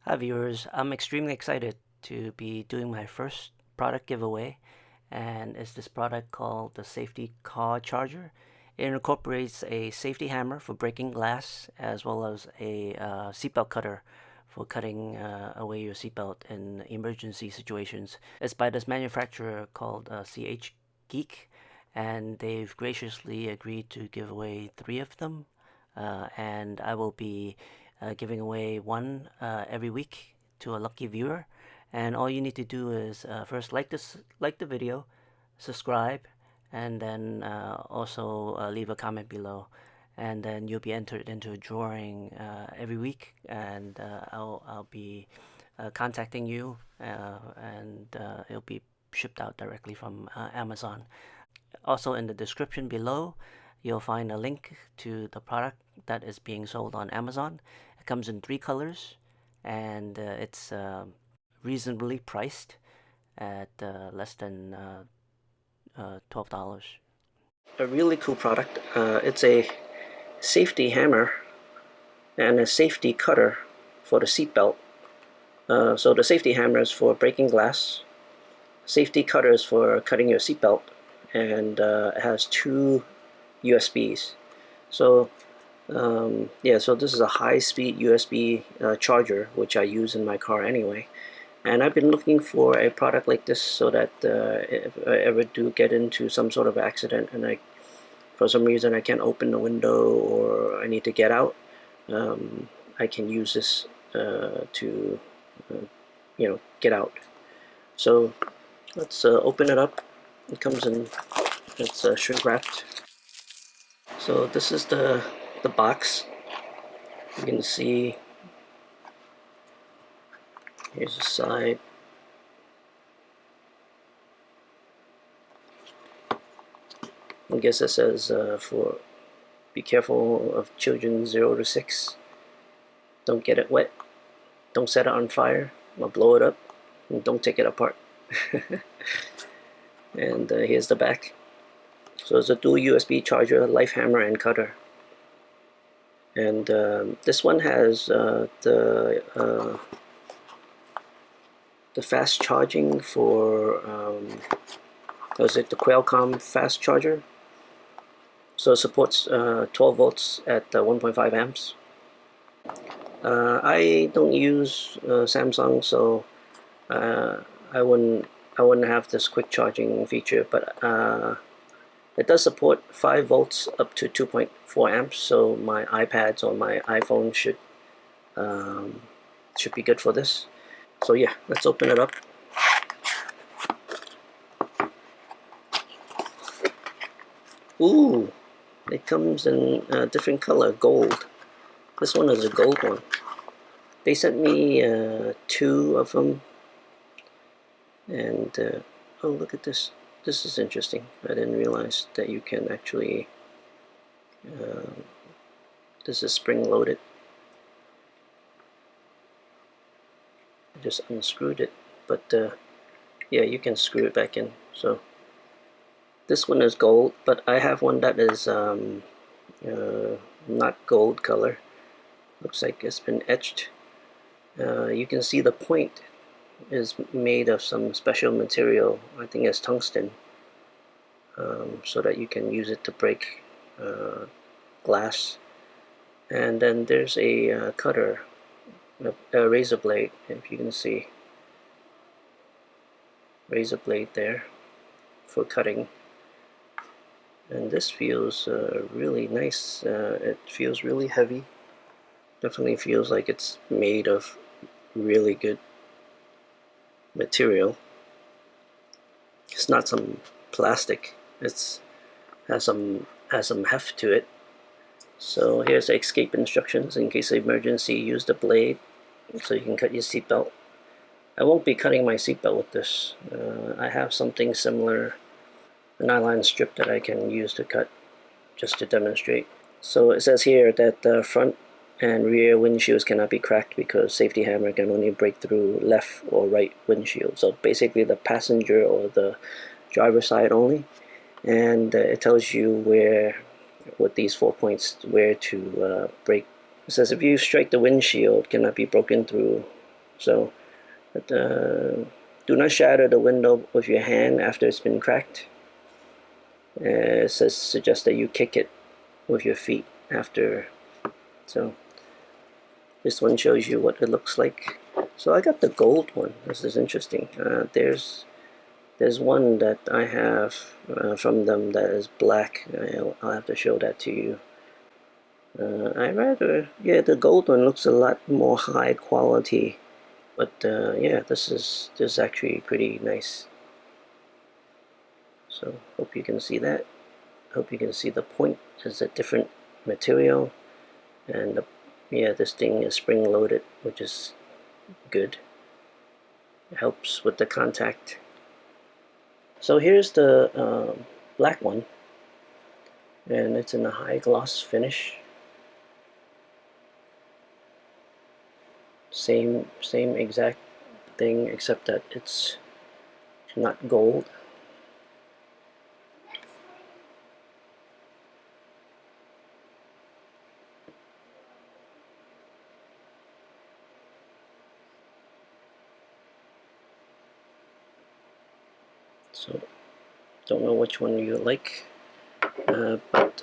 Hi viewers, I'm extremely excited to be doing my first product giveaway, and it's this product called the Safety Car Charger. It incorporates a safety hammer for breaking glass as well as a seatbelt cutter for cutting away your seatbelt in emergency situations. It's by this manufacturer called CHGeek, and they've graciously agreed to give away 3 of them, and I will be giving away one every week to a lucky viewer. And all you need to do is first like the video, subscribe, and then also leave a comment below. And then you'll be entered into a drawing every week, and I'll be contacting you, and it'll be shipped out directly from Amazon. Also, in the description below, you'll find a link to the product that is being sold on Amazon. It comes in 3 colors, and it's reasonably priced at less than $12. A really cool product. It's a safety hammer and a safety cutter for the seatbelt. So the safety hammer is for breaking glass, safety cutter is for cutting your seatbelt, and it has 2 USBs. So so this is a high-speed USB charger, which I use in my car anyway. And I've been looking for a product like this so that if I ever do get into some sort of accident and for some reason I can't open the window or I need to get out, I can use this to get out. So let's open it up. It comes in, it's shrink wrapped. So this is the box. You can see here's the side. I guess it says for be careful of children 0 to 6. Don't get it wet. Don't set it on fire or blow it up. And don't take it apart. And here's the back. So it's a dual USB charger, life hammer, and cutter. And this one has the fast charging for was it the Qualcomm fast charger? So it supports 12 volts at 1.5 amps. I don't use Samsung, so I wouldn't have this quick charging feature, but it does support 5 volts up to 2.4 amps. So my iPads or my iPhone should be good for this. So yeah, let's open it up. Ooh, it comes in a different color, gold. This one is a gold one. They sent me 2 of them, and oh, look at this. This is interesting. I didn't realize that you can actually this is spring loaded. I just unscrewed it, but yeah, you can screw it back in. So this one is gold, but I have one that is not gold color. Looks like it's been etched. You can see the point is made of some special material. I think it's tungsten, so that you can use it to break glass. And then there's a cutter, a razor blade, if you can see. Razor blade there for cutting. And this feels really nice. It feels really heavy. Definitely feels like it's made of really good material. It's not some plastic. It's has some heft to it. So here's the escape instructions in case of emergency. Use the blade so you can cut your seatbelt. I won't be cutting my seatbelt with this. I have something similar, a nylon strip that I can use to cut, just to demonstrate. So it says here that the front and rear windshields cannot be cracked because safety hammer can only break through left or right windshield. So basically the passenger or the driver side only. And it tells you where, with these 4 points, where to break. It says if you strike the windshield, cannot be broken through So do not shatter the window with your hand after it's been cracked. It suggests that you kick it with your feet after. So this one shows you what it looks like. So I got the gold one. This is interesting. There's one that I have from them that is black. I'll have to show that to you. Yeah, the gold one looks a lot more high quality, but yeah, this is actually pretty nice. So hope you can see that. Hope you can see the point. It's a different material, and yeah, this thing is spring loaded, which is good. It helps with the contact. So here's the black one, and it's in a high gloss finish. Same exact thing, except that it's not gold. So don't know which one you like, but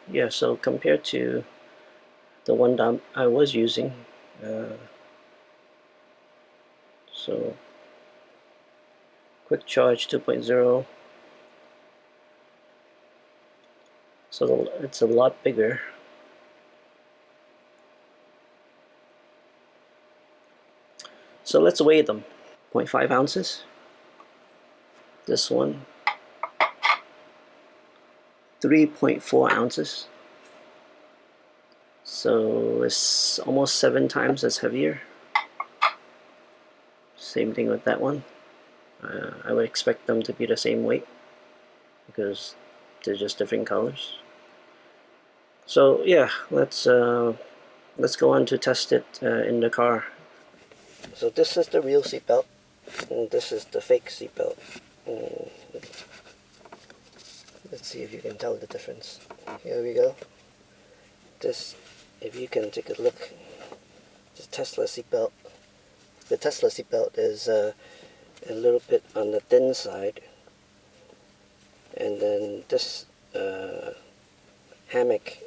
yeah, so compared to the one that I was using, so quick charge 2.0, so it's a lot bigger. So let's weigh them. 0.5 ounces. This one 3.4 ounces. So it's almost 7 times as heavier. Same thing with that one. I would expect them to be the same weight because they're just different colors. So yeah, let's go on to test it in the car. So this is the real seatbelt, and this is the fake seatbelt. Let's see if you can tell the difference. Here we go. This, if you can take a look, the Tesla seatbelt. The Tesla seatbelt is a little bit on the thin side, and then this hammock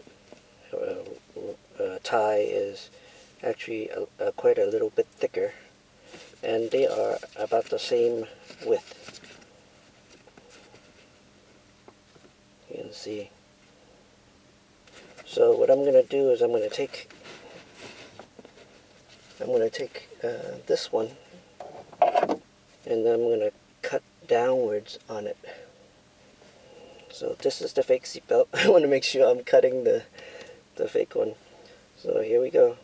tie is actually quite a little bit thicker, and they are about the same width. You can see. So what I'm going to do is I'm going to take this one, and then I'm going to cut downwards on it. So this is the fake seatbelt. I want to make sure I'm cutting the fake one. So here we go.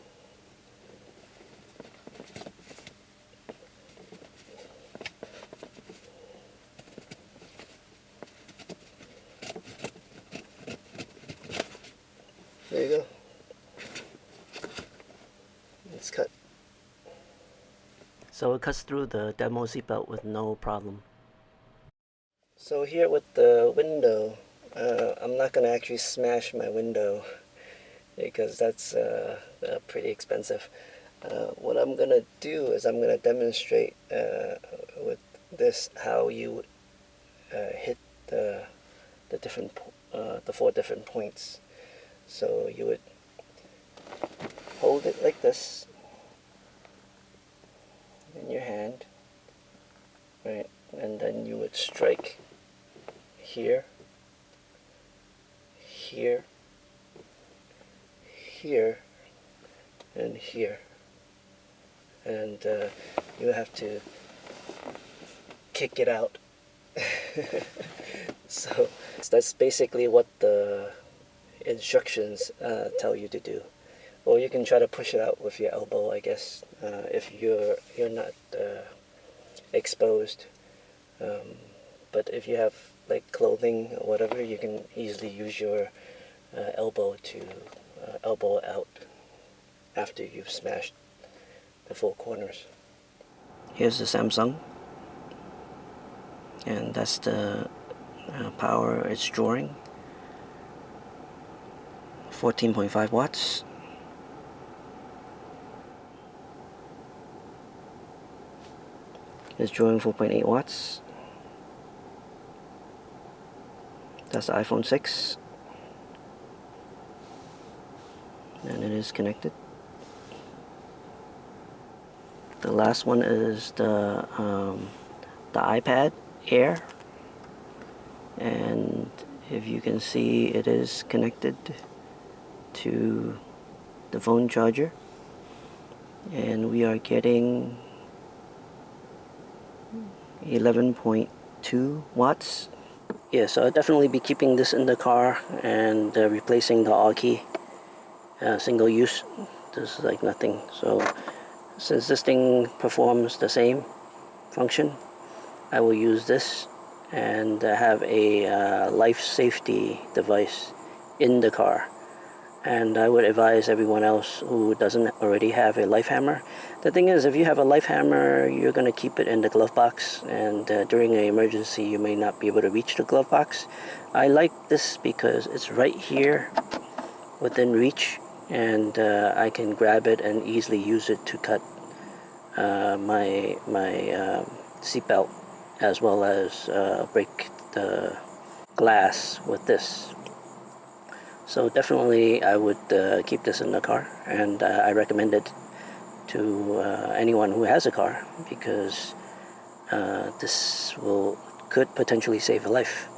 There you go. It's cut. So it cuts through the demo seatbelt with no problem. So here with the window, I'm not going to actually smash my window because that's pretty expensive. What I'm going to do is I'm going to demonstrate with this how you hit the the 4 different points. So you would hold it like this in your hand, right, and then you would strike here, here, here, and here, and you have to kick it out. So that's basically what the instructions tell you to do. Or you can try to push it out with your elbow, I guess, if you're not exposed. But if you have like clothing or whatever, you can easily use your elbow to elbow out after you've smashed the 4 corners. Here's the Samsung, and that's the power it's drawing. 14.5 watts. It's drawing 4.8 watts. That's the iPhone 6, and it is connected. The last one is the iPad Air, and if you can see, it is connected to the phone charger, and we are getting 11.2 watts. Yeah, so I'll definitely be keeping this in the car and replacing the AUG key. Single use, this is like nothing. So since this thing performs the same function, I will use this and have a life safety device in the car. And I would advise everyone else who doesn't already have a life hammer. The thing is, if you have a life hammer, you're going to keep it in the glove box, and during an emergency you may not be able to reach the glove box. I like this because it's right here within reach, and I can grab it and easily use it to cut my seatbelt, as well as break the glass with this. So definitely I would keep this in the car, and I recommend it to anyone who has a car, because this could potentially save a life.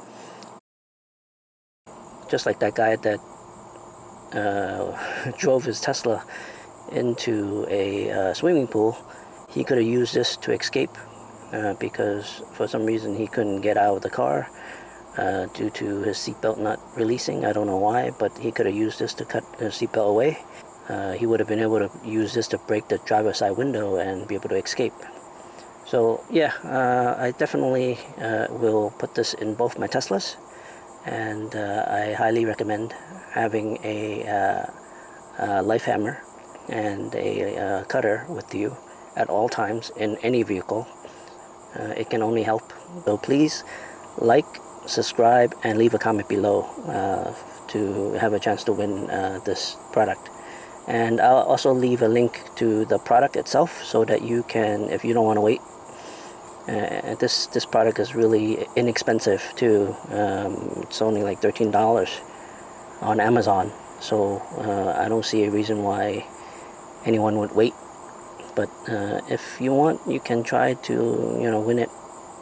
Just like that guy that drove his Tesla into a swimming pool, he could have used this to escape because for some reason he couldn't get out of the car due to his seatbelt not releasing. I don't know why, but he could have used this to cut his seatbelt away. He would have been able to use this to break the driver's side window and be able to escape. So yeah, I definitely will put this in both my Teslas, and I highly recommend having a life hammer and a cutter with you at all times in any vehicle. It can only help. So please like, subscribe, and leave a comment below to have a chance to win this product. And I'll also leave a link to the product itself so that you can, if you don't want to wait. This product is really inexpensive too. It's only like $13 on Amazon, so I don't see a reason why anyone would wait. But if you want, you can try to win it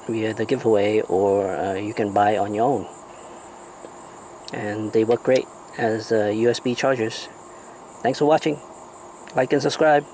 via the giveaway, or you can buy on your own. And they work great as USB chargers. Thanks for watching. Like and subscribe.